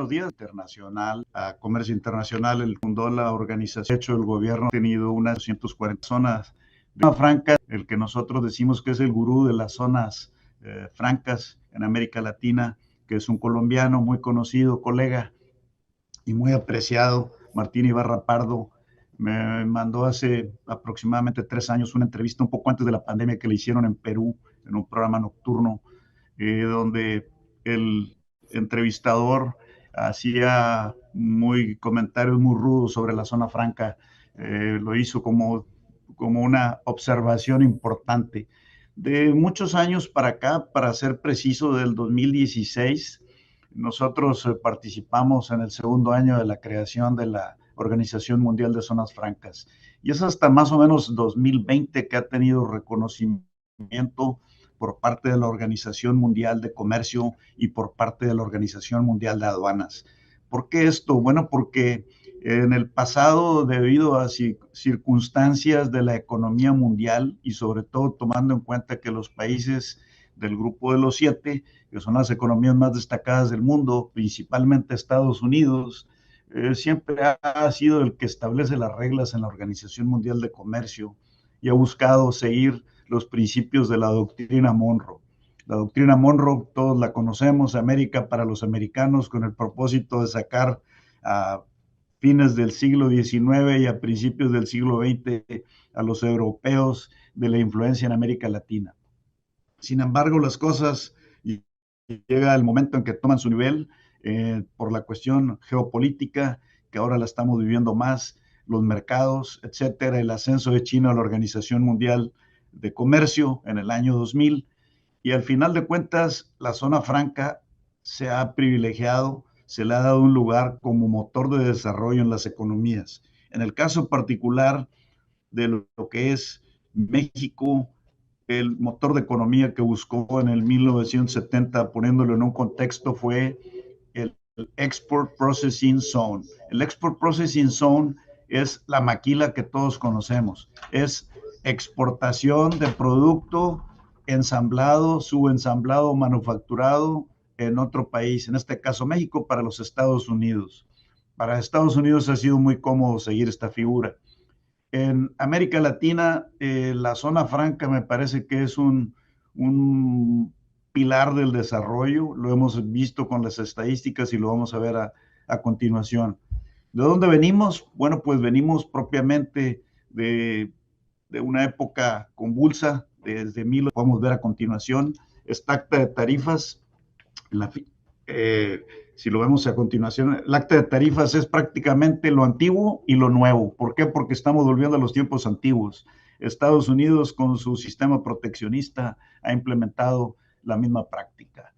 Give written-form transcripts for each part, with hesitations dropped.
buenos días. Internacional, a comercio internacional, el fundó la organización. De hecho, el gobierno ha tenido unas 240 zonas de zona franca, el que nosotros decimos que es el gurú de las zonas francas en América Latina, que es un colombiano muy conocido, colega y muy apreciado, Martín Ibarra Pardo. Me mandó hace aproximadamente 3 años una entrevista un poco antes de la pandemia que le hicieron en Perú, en un programa nocturno, donde el entrevistador hacía comentarios muy rudos sobre la zona franca. Lo hizo como una observación importante. De muchos años para acá, para ser preciso, del 2016, nosotros participamos en el segundo año de la creación de la Organización Mundial de Zonas Francas. Y es hasta más o menos 2020 que ha tenido reconocimiento por parte de la Organización Mundial de Comercio y por parte de la Organización Mundial de Aduanas. ¿Por qué esto? Bueno, porque en el pasado, debido a circunstancias de la economía mundial y sobre todo tomando en cuenta que los países del grupo de los 7, que son las economías más destacadas del mundo, principalmente Estados Unidos, siempre ha sido el que establece las reglas en la Organización Mundial de Comercio y ha buscado seguir los principios de la doctrina Monroe. La doctrina Monroe, todos la conocemos, América para los americanos, con el propósito de sacar a fines del siglo XIX y a principios del siglo XX a los europeos de la influencia en América Latina. Sin embargo, las cosas llega el momento en que toman su nivel por la cuestión geopolítica, que ahora la estamos viviendo más, los mercados, etcétera, el ascenso de China a la Organización Mundial de Comercio en el año 2000, y al final de cuentas, la zona franca se ha privilegiado, se le ha dado un lugar como motor de desarrollo en las economías. En el caso particular de lo que es México, el motor de economía que buscó en el 1970, poniéndolo en un contexto, fue el Export Processing Zone. El Export Processing Zone es la maquila que todos conocemos. Es exportación de producto ensamblado, subensamblado, manufacturado en otro país, en este caso México, para los Estados Unidos. Para Estados Unidos ha sido muy cómodo seguir esta figura. En América Latina, la zona franca me parece que es un pilar del desarrollo. Lo hemos visto con las estadísticas y lo vamos a ver a continuación. ¿De dónde venimos? Bueno, pues venimos propiamente de una época convulsa, desde lo podemos ver a continuación. Esta acta de tarifas, si lo vemos a continuación, el acta de tarifas es prácticamente lo antiguo y lo nuevo. ¿Por qué? Porque estamos volviendo a los tiempos antiguos. Estados Unidos, con su sistema proteccionista, ha implementado la misma práctica.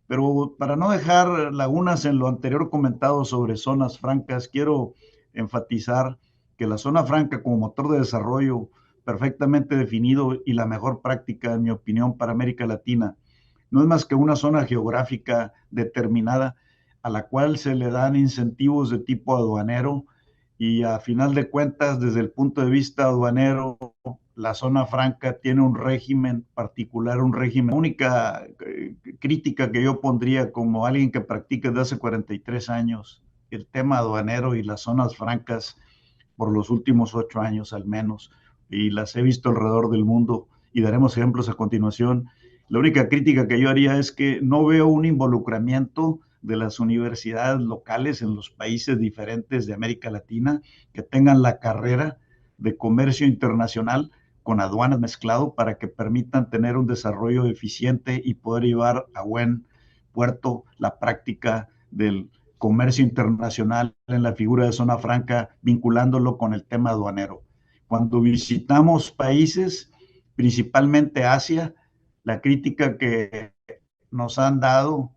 Pero para no dejar lagunas en lo anterior comentado sobre zonas francas, quiero enfatizar que la zona franca como motor de desarrollo perfectamente definido y la mejor práctica, en mi opinión, para América Latina, no es más que una zona geográfica determinada a la cual se le dan incentivos de tipo aduanero, y a final de cuentas, desde el punto de vista aduanero, la zona franca tiene un régimen particular, un régimen. La única crítica que yo pondría como alguien que practica desde hace 43 años el tema aduanero y las zonas francas por los últimos 8 años al menos, y las he visto alrededor del mundo y daremos ejemplos a continuación. La única crítica que yo haría es que no veo un involucramiento de las universidades locales en los países diferentes de América Latina que tengan la carrera de comercio internacional con aduanas mezclado para que permitan tener un desarrollo eficiente y poder llevar a buen puerto la práctica del comercio internacional en la figura de zona franca, vinculándolo con el tema aduanero. Cuando visitamos países, principalmente Asia, la crítica que nos han dado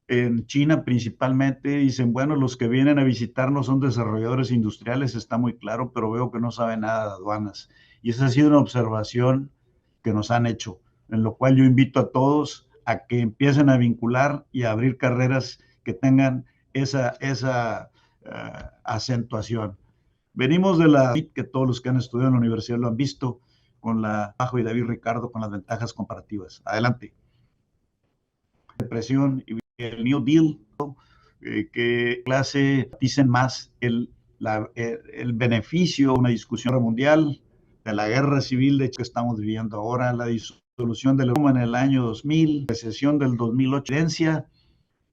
en China principalmente, dicen, bueno, los que vienen a visitarnos son desarrolladores industriales, está muy claro, pero veo que no saben nada de aduanas. Y esa ha sido una observación que nos han hecho, en lo cual yo invito a todos a que empiecen a vincular y a abrir carreras que tengan esa acentuación. Venimos de la que todos los que han estudiado en la universidad lo han visto, con la Bajo y David Ricardo, con las ventajas comparativas. Adelante. Depresión y el New Deal, que clase dicen más el beneficio, una discusión mundial, de la guerra civil de hecho que estamos viviendo ahora, la disolución del en el año 2000, recesión del 2008,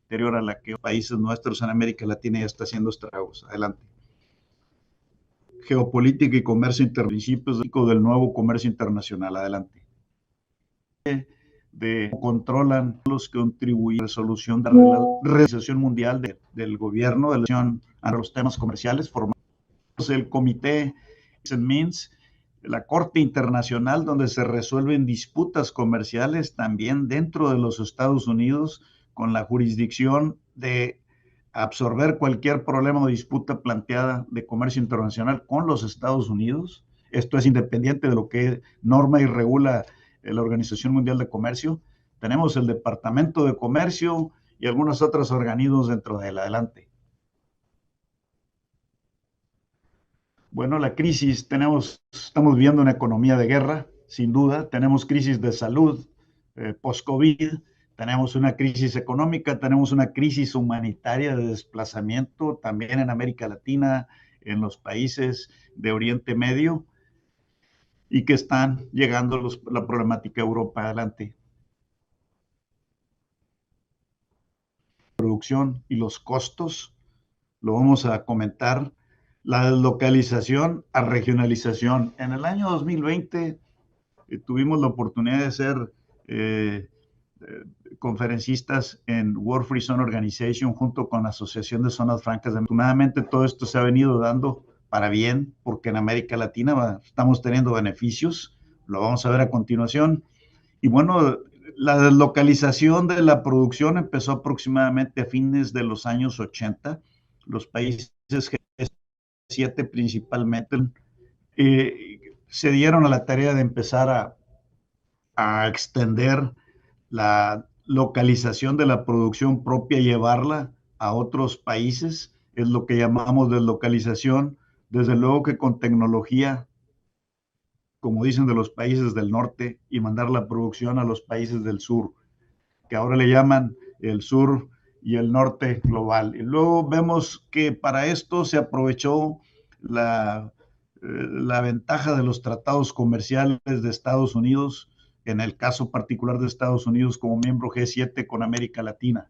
anterior a la que países nuestros en América Latina ya está haciendo estragos. Adelante. Geopolítica y comercio principios del nuevo comercio internacional. Adelante. De controlan los que contribuyen a la resolución de la Organización Mundial del Gobierno de a los temas comerciales, formamos el Comité Minsk, la Corte Internacional donde se resuelven disputas comerciales también dentro de los Estados Unidos con la jurisdicción de absorber cualquier problema o disputa planteada de comercio internacional con los Estados Unidos. Esto es independiente de lo que norma y regula la Organización Mundial de Comercio. Tenemos el Departamento de Comercio y algunos otros organismos dentro de él. Adelante. Bueno, la crisis, estamos viendo una economía de guerra, sin duda. Tenemos crisis de salud post-COVID, tenemos una crisis económica, tenemos una crisis humanitaria de desplazamiento también en América Latina, en los países de Oriente Medio, y que están llegando la problemática de Europa. Adelante. Producción y los costos, lo vamos a comentar. La deslocalización a regionalización. En el año 2020 tuvimos la oportunidad de ser conferencistas en World Free Zone Organization junto con la Asociación de Zonas Francas. Afortunadamente todo esto se ha venido dando para bien, porque en América Latina estamos teniendo beneficios, lo vamos a ver a continuación. Y bueno, la deslocalización de la producción empezó aproximadamente a fines de los años 80. Los países G7 principalmente se dieron a la tarea de empezar a extender la localización de la producción propia y llevarla a otros países. Es lo que llamamos deslocalización. Desde luego que con tecnología, como dicen de los países del norte, y mandar la producción a los países del sur, que ahora le llaman el sur y el norte global. Y luego vemos que para esto se aprovechó la ventaja de los tratados comerciales de Estados Unidos, en el caso particular de Estados Unidos como miembro G7 con América Latina.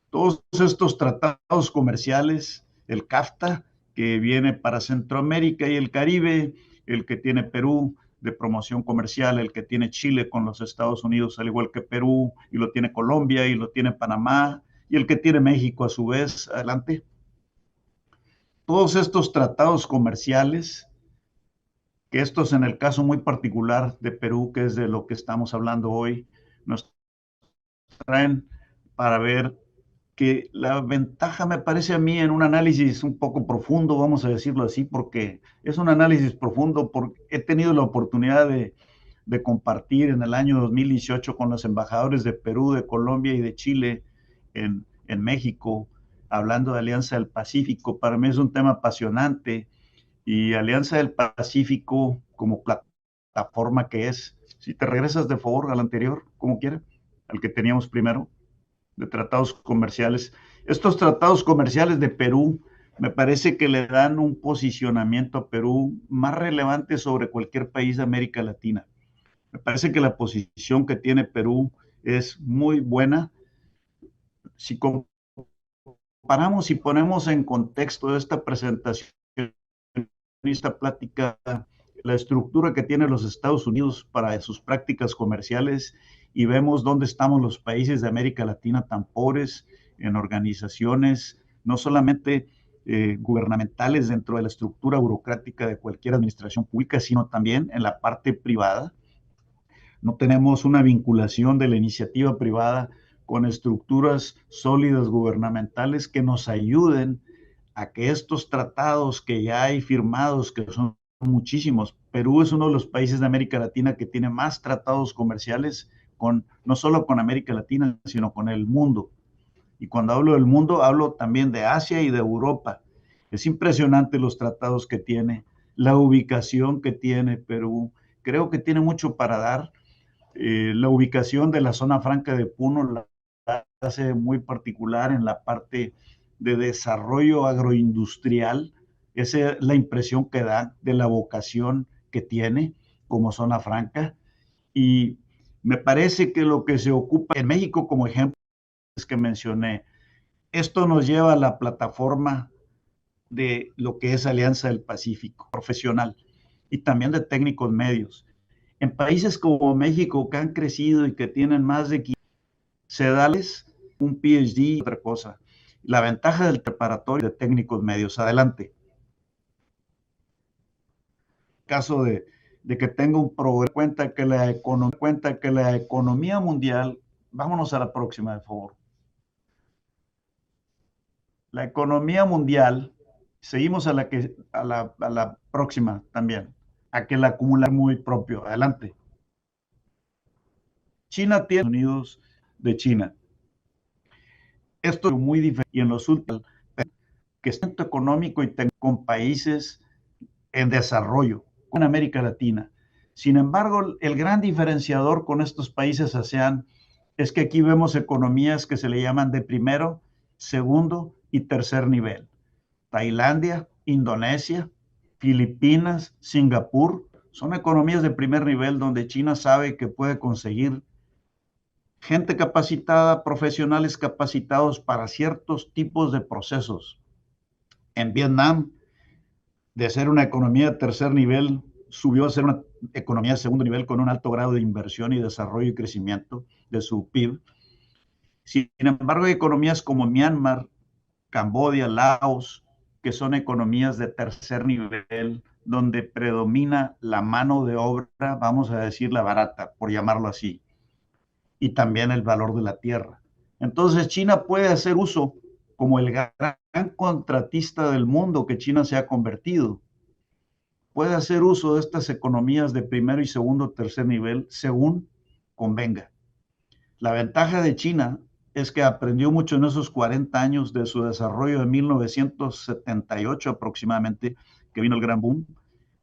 Todos estos tratados comerciales, el CAFTA, que viene para Centroamérica y el Caribe, el que tiene Perú de promoción comercial, el que tiene Chile con los Estados Unidos, al igual que Perú, y lo tiene Colombia, y lo tiene Panamá, y el que tiene México a su vez. Adelante. Todos estos tratados comerciales, que estos en el caso muy particular de Perú, que es de lo que estamos hablando hoy, nos traen para ver que la ventaja me parece a mí en un análisis un poco profundo, vamos a decirlo así, porque es un análisis profundo, porque he tenido la oportunidad de compartir en el año 2018 con los embajadores de Perú, de Colombia y de Chile en México, hablando de Alianza del Pacífico. Para mí es un tema apasionante, y Alianza del Pacífico como plataforma que es, si te regresas de favor al anterior, como quiera, al que teníamos primero, de tratados comerciales. Estos tratados comerciales de Perú me parece que le dan un posicionamiento a Perú más relevante sobre cualquier país de América Latina. Me parece que la posición que tiene Perú es muy buena. Si comparamos y ponemos en contexto esta presentación, esta plática, la estructura que tienen los Estados Unidos para sus prácticas comerciales, y vemos dónde estamos los países de América Latina tan pobres en organizaciones, no solamente gubernamentales dentro de la estructura burocrática de cualquier administración pública, sino también en la parte privada. No tenemos una vinculación de la iniciativa privada con estructuras sólidas gubernamentales que nos ayuden a que estos tratados que ya hay firmados, que son muchísimos. Perú es uno de los países de América Latina que tiene más tratados comerciales no solo con América Latina, sino con el mundo. Y cuando hablo del mundo, hablo también de Asia y de Europa. Es impresionante los tratados que tiene, la ubicación que tiene Perú. Creo que tiene mucho para dar. La ubicación de la zona franca de Puno la hace muy particular en la parte de desarrollo agroindustrial. Esa es la impresión que da de la vocación que tiene como zona franca. Y me parece que lo que se ocupa en México, como ejemplo es que mencioné, esto nos lleva a la plataforma de lo que es Alianza del Pacífico, profesional, y también de técnicos medios. En países como México, que han crecido y que tienen más de 15, se dales un PhD y otra cosa. La ventaja del preparatorio de técnicos medios. Adelante. Caso de que tenga un programa, cuenta que la economía mundial, vámonos a la próxima, de favor. La economía mundial, seguimos a la próxima también, a que la acumula muy propio. Adelante. China tiene Unidos de China. Esto es muy diferente y en los últimos que es económico y con países en desarrollo, con América Latina. Sin embargo, el gran diferenciador con estos países ASEAN es que aquí vemos economías que se le llaman de primero, segundo y tercer nivel. Tailandia, Indonesia, Filipinas, Singapur, son economías de primer nivel donde China sabe que puede conseguir gente capacitada, profesionales capacitados para ciertos tipos de procesos. En Vietnam, de ser una economía de tercer nivel, subió a ser una economía de segundo nivel con un alto grado de inversión y desarrollo y crecimiento de su PIB. Sin embargo, hay economías como Myanmar, Camboya, Laos, que son economías de tercer nivel, donde predomina la mano de obra, vamos a decir la barata, por llamarlo así, y también el valor de la tierra. Entonces, China puede hacer uso, como el gran contratista del mundo que China se ha convertido, puede hacer uso de estas economías de primero y segundo, tercer nivel, según convenga. La ventaja de China es que aprendió mucho en esos 40 años de su desarrollo de 1978 aproximadamente, que vino el gran boom.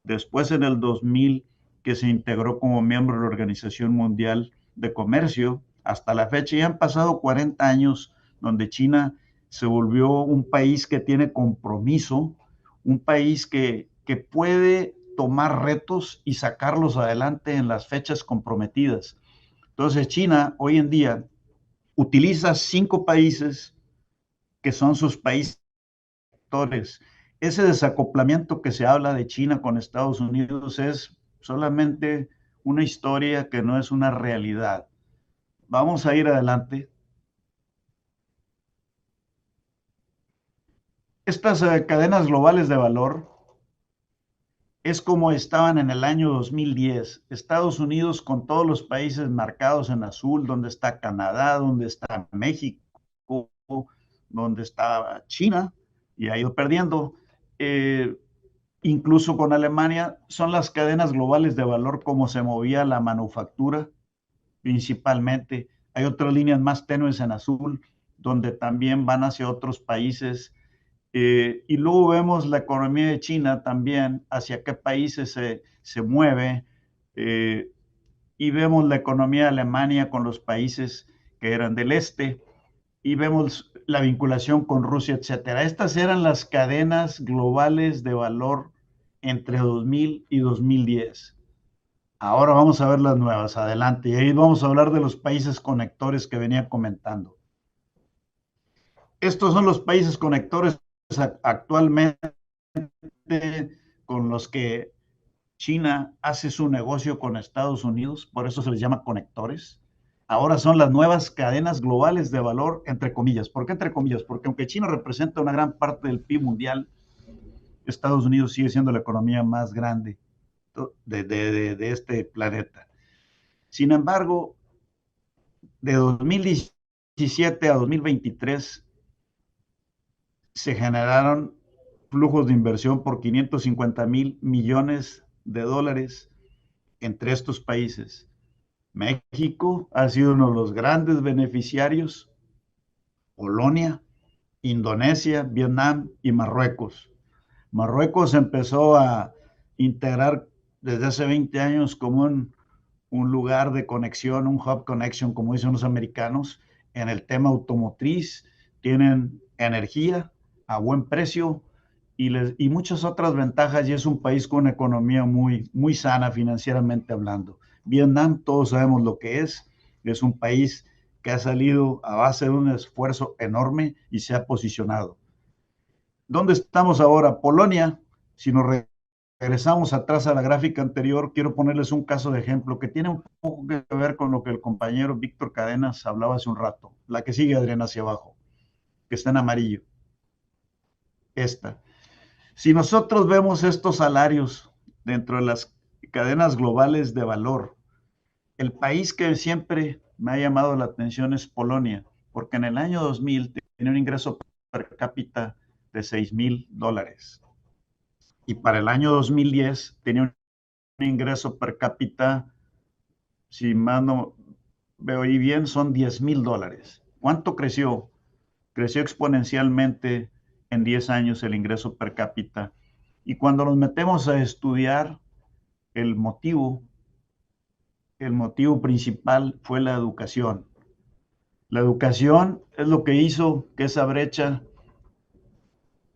Después en el 2000, que se integró como miembro de la Organización Mundial de Comercio. Hasta la fecha ya han pasado 40 años donde China se volvió un país que tiene compromiso, un país que puede tomar retos y sacarlos adelante en las fechas comprometidas. Entonces China hoy en día utiliza 5 países que son sus países. Ese desacoplamiento que se habla de China con Estados Unidos es solamente una historia que no es una realidad. Vamos a ir adelante. Estas cadenas globales de valor es como estaban en el año 2010. Estados Unidos con todos los países marcados en azul, donde está Canadá, donde está México, donde está China, y ha ido perdiendo. Incluso con Alemania, son las cadenas globales de valor como se movía la manufactura principalmente. Hay otras líneas más tenues en azul, donde también van hacia otros países. Y luego vemos la economía de China también, hacia qué países se mueve. Eh, y vemos la economía de Alemania con los países que eran del este. Y vemos la vinculación con Rusia, etcétera. Estas eran las cadenas globales de valor entre 2000 y 2010. Ahora vamos a ver las nuevas, adelante. Y ahí vamos a hablar de los países conectores que venía comentando. Estos son los países conectores actualmente con los que China hace su negocio con Estados Unidos, por eso se les llama conectores. Ahora son las nuevas cadenas globales de valor, entre comillas. ¿Por qué entre comillas? Porque aunque China representa una gran parte del PIB mundial, Estados Unidos sigue siendo la economía más grande de este planeta. Sin embargo, de 2017 a 2023 se generaron flujos de inversión por 550,000 millones de dólares entre estos países. México ha sido uno de los grandes beneficiarios, Polonia, Indonesia, Vietnam y Marruecos. Marruecos empezó a integrar desde hace 20 años como un lugar de conexión, un hub connection, como dicen los americanos, en el tema automotriz, tienen energía a buen precio y muchas otras ventajas, y es un país con una economía muy sana financieramente hablando. Vietnam, todos sabemos lo que es un país que ha salido a base de un esfuerzo enorme y se ha posicionado. ¿Dónde estamos ahora? Polonia, si nos regresamos atrás a la gráfica anterior, quiero ponerles un caso de ejemplo que tiene un poco que ver con lo que el compañero Víctor Cadenas hablaba hace un rato. La que sigue, Adrián, hacia abajo, que está en amarillo. Esta. Si nosotros vemos estos salarios dentro de las cadenas globales de valor, el país que siempre me ha llamado la atención es Polonia, porque en el año 2000 tenía un ingreso per cápita de $6,000. Y para el año 2010 tenía un ingreso per cápita, si más no veo ahí bien, son $10,000. ¿Cuánto creció? Creció exponencialmente en 10 años el ingreso per cápita. Y cuando nos metemos a estudiar el motivo principal fue la educación. La educación es lo que hizo que esa brecha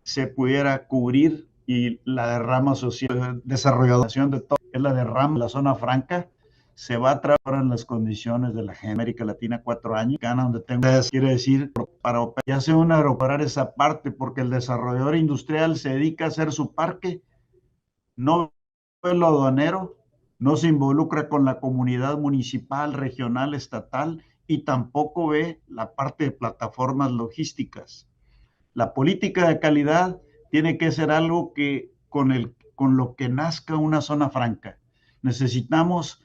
se pudiera cubrir y la derrama social, desarrollación de todo, es la derrama de la zona franca, se va a trabajar en las condiciones de la América Latina 4 años, donde tengo, quiere decir, para operar, ya se van a operar esa parte, porque el desarrollador industrial se dedica a hacer su parque, no ve lo aduanero, no se involucra con la comunidad municipal, regional, estatal, y tampoco ve la parte de plataformas logísticas. La política de calidad tiene que ser algo que con lo que nazca una zona franca. Necesitamos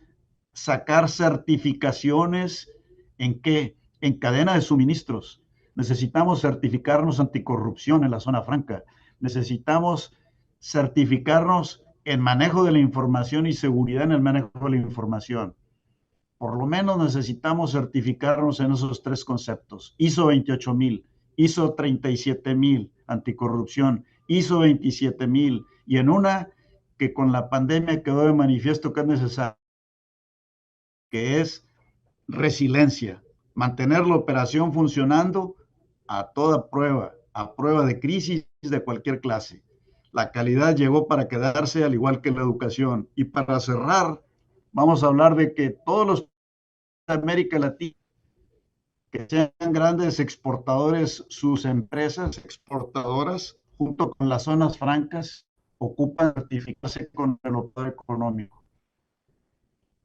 sacar certificaciones en qué, en cadena de suministros. Necesitamos certificarnos anticorrupción en la zona franca. Necesitamos certificarnos en manejo de la información y seguridad en el manejo de la información. Por lo menos necesitamos certificarnos en esos tres conceptos. ISO 28000, ISO 37000, anticorrupción, ISO 27000, y en una que con la pandemia quedó de manifiesto que es necesario, que es resiliencia, mantener la operación funcionando a toda prueba, a prueba de crisis de cualquier clase. La calidad llegó para quedarse, al igual que la educación. Y para cerrar, vamos a hablar de que todos los de América Latina que sean grandes exportadores, sus empresas exportadoras, junto con las zonas francas, ocupan certificarse con el operador económico.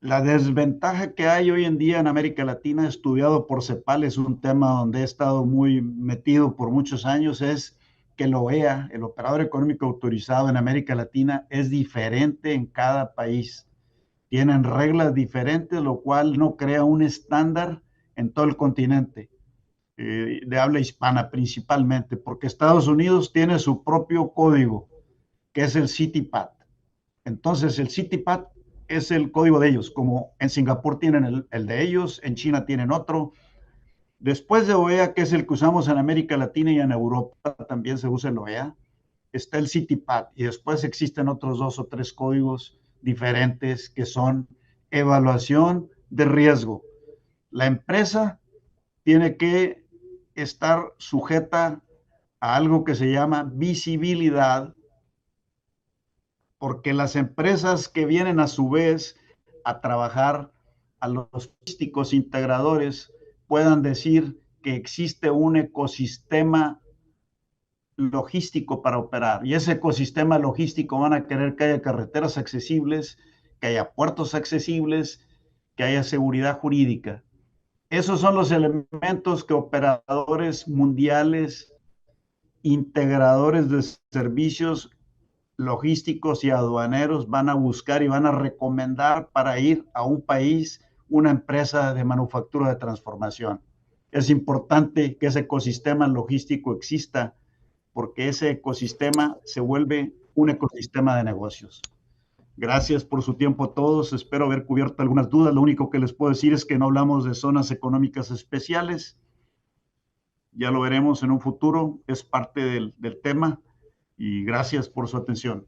La desventaja que hay hoy en día en América Latina, estudiado por CEPAL, es un tema donde he estado muy metido por muchos años, es que el OEA, el operador económico autorizado en América Latina, es diferente en cada país. Tienen reglas diferentes, lo cual no crea un estándar en todo el continente, de habla hispana principalmente, porque Estados Unidos tiene su propio código, que es el CITIPAT. Entonces, el CITIPAT es el código de ellos, como en Singapur tienen el de ellos, en China tienen otro. Después de OEA, que es el que usamos en América Latina y en Europa, también se usa el OEA, está el CITIPAT, y después existen otros 2 o 3 códigos diferentes que son evaluación de riesgo. La empresa tiene que estar sujeta a algo que se llama visibilidad, porque las empresas que vienen a su vez a trabajar a los logísticos integradores puedan decir que existe un ecosistema logístico para operar, y ese ecosistema logístico van a querer que haya carreteras accesibles, que haya puertos accesibles, que haya seguridad jurídica. Esos son los elementos que operadores mundiales, integradores de servicios logísticos y aduaneros van a buscar y van a recomendar para ir a un país, una empresa de manufactura de transformación. Es importante que ese ecosistema logístico exista, porque ese ecosistema se vuelve un ecosistema de negocios. Gracias por su tiempo a todos. Espero haber cubierto algunas dudas. Lo único que les puedo decir es que no hablamos de zonas económicas especiales. Ya lo veremos en un futuro. Es parte del tema. Y gracias por su atención.